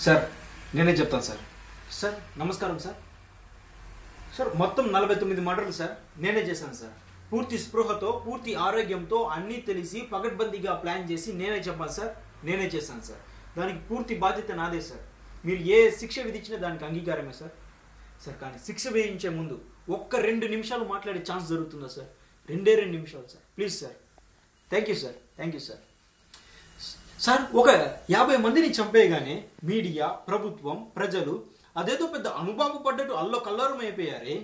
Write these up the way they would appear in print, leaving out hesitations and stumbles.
Sir నేనే చెప్తాను sir. Sir నమస్కారం సార్. సార్ మొత్తం 49 మర్డర్లు సార్ నేనే చేశాను సార్. పూర్తి స్పృహతో పూర్తి ఆరోగ్యంతో అన్నీ తెలిసి పగడ్బందీగా ప్లాన్ చేసి నేనే చెప్పాను సార్. నేనే చేశాను సార్. దానికి పూర్తి బాధ్యత నాదే సార్. మీరు ఏ శిక్ష విధించినా దానికి అంగీకారమే సార్. సార్ కానీ శిక్ష విధించే ముందు ఒక్క 2 నిమిషాలు మాట్లాడే ఛాన్స్ జరుగుతుందా సార్? 2 నిమిషాలు sir, please sir. Thank you sir. Thank you sir. Sir ఒక 50 మందిని చంపేయగానే మీడియా, ప్రభుత్వం, ప్రజలు అదేదో పెద్ద అనుభవం పడ్డట్టు అల్లకల్లోరం అయిపోయారే.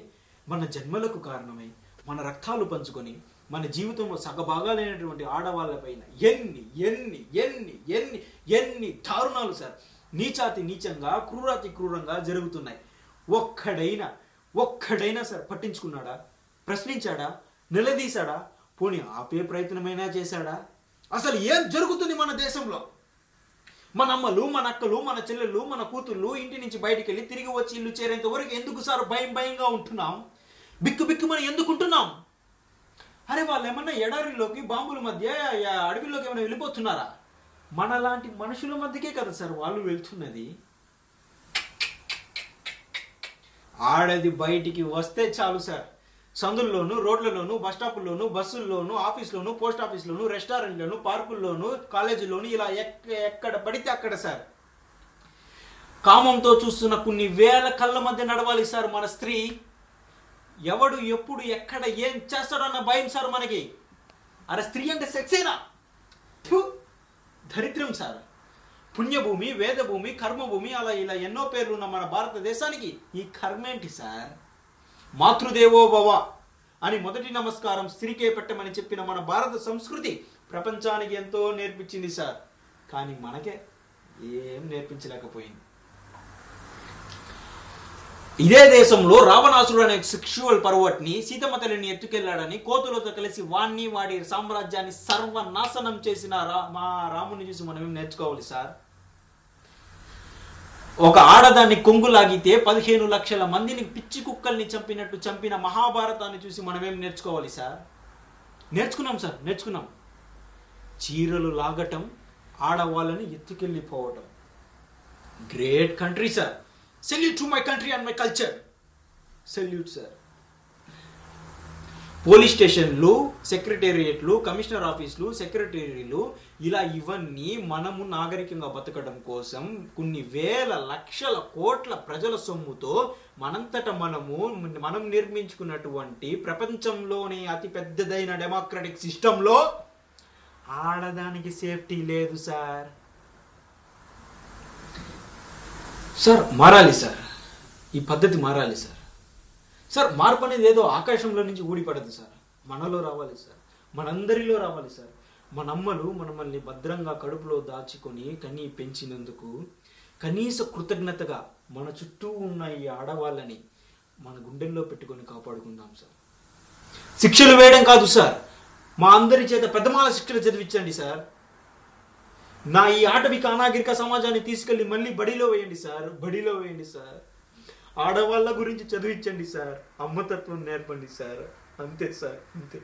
మన జన్మలకు కారణమై మన రక్తాలు పంచుకొని మన జీవితంలో సగభాగాలైనటువంటి ఆడవాళ్ళపైన ఎన్ని ఎన్ని ఎన్ని ఎన్ని ఎన్ని దారుణాలు సార్ నీచాతి నీచంగా క్రూరాతి క్రూరంగా జరుగుతున్నాయి. ఒక్కడైనా సార్ పట్టించుకున్నాడా? ప్రశ్నించాడా? నిలదీశాడా? పోనీ ఆపే ప్రయత్నమైనా చేశాడా? అసలు ఏం జరుగుతుంది మన దేశంలో? మన అమ్మలు, మన అక్కలు, మన చెల్లెళ్ళు, మన కూతుళ్ళు ఇంటి నుంచి బయటికి వెళ్ళి తిరిగి వచ్చి ఇల్లు చేరేంత వరకు ఎందుకు సార్ భయంగా ఉంటున్నాం? బిక్కుమని ఎందుకు ఉంటున్నాం? అరే వాళ్ళు ఏమన్నా ఎడారిలోకి బాంబుల మధ్య అడవిలోకి ఏమైనా వెళ్ళిపోతున్నారా? మనలాంటి మనుషుల మధ్యకే కదా సార్ వాళ్ళు వెళ్తున్నది. ఆడది బయటికి వస్తే చాలు సార్, సందుల్లోను, రోడ్లలోను, బస్టాపుల్లోను, బస్సుల్లోను, ఆఫీస్లోను, పోస్ట్ ఆఫీస్లోను, రెస్టారెంట్లోను, పార్కుల్లోను, కాలేజీలోను, ఇలా ఎక్కడ పడితే అక్కడ సార్ కామంతో చూస్తున్న కొన్ని వేల కళ్ళ మధ్య నడవాలి సార్ మన స్త్రీ. ఎవడు ఎప్పుడు ఎక్కడ ఏం చేస్తాడన్న భయం సార్ మనకి. అరే స్త్రీ అంటే సెక్సేనా? దరిద్రం సార్. పుణ్యభూమి, వేదభూమి, కర్మభూమి, అలా ఇలా ఎన్నో పేర్లు ఉన్న మన భారతదేశానికి ఈ కర్మేంటి సార్? మాతృదేవో భవ అని మొదటి నమస్కారం స్త్రీకే పెట్టమని చెప్పిన మన భారత సంస్కృతి ప్రపంచానికి ఎంతో నేర్పించింది సార్. కానీ మనకే ఏం నేర్పించలేకపోయింది. ఇదే దేశంలో రావణాసురుడు అనే సెక్షువల్ పర్వట్ని సీతమ్మ తల్లిని ఎత్తుకెళ్లాడని కోతులతో కలిసి వాడి సామ్రాజ్యాన్ని సర్వనాశనం చేసిన మా రాముని చూసి మనం ఏం నేర్చుకోవాలి సార్? ఒక ఆడదాన్ని కొంగులాగితే 15 లక్షల మందిని పిచ్చి కుక్కల్ని చంపినట్టు చంపిన మహాభారతాన్ని చూసి మనం ఏం నేర్చుకోవాలి సార్? నేర్చుకున్నాం సార్, నేర్చుకున్నాం. చీరలు లాగటం, ఆడవాళ్ళని ఎత్తుకెళ్ళిపోవటం. Great country sir. Salute to my country and my culture. Salute sir. Police స్టేషన్లు, సెక్రటేరియట్లు, కమిషనర్ ఆఫీసులు, సెక్రటరీలు, ఇలా ఇవన్నీ మనము నాగరికంగా బతకడం కోసం కొన్ని వేల లక్షల కోట్ల ప్రజల సొమ్ముతో మనంతట మనం నిర్మించుకున్నటువంటి ప్రపంచంలోని అతి పెద్దదైన డెమోక్రటిక్ సిస్టంలో ఆడదానికి సేఫ్టీ లేదు సార్. సార్ మారాలి సార్, ఈ పద్ధతి మారాలి సార్. సార్ మార్పు అనేది ఏదో ఆకాశంలో నుంచి ఊడిపడదు సార్, మనలో రావాలి సార్, మనందరిలో రావాలి సార్. మన అమ్మలు మనల్ని భద్రంగా కడుపులో దాచుకొని కనీ పెంచినందుకు కనీస కృతజ్ఞతగా మన చుట్టూ ఉన్న ఈ ఆడవాళ్ళని మన గుండెల్లో పెట్టుకొని కాపాడుకుందాం సార్. శిక్షలు వేయడం కాదు సార్, మా అందరి చేత పెద్దమాల శిక్షలు చదివించండి సార్. నా ఈ ఆటవిక అనాగరిక సమాజాన్ని తీసుకెళ్లి మళ్ళీ బడిలో వేయండి సార్, బడిలో వేయండి సార్. ఆడవాళ్ళ గురించి చదివించండి సార్, అమ్మతత్వం నేర్పండి సార్. అంతే సార్, అంతే.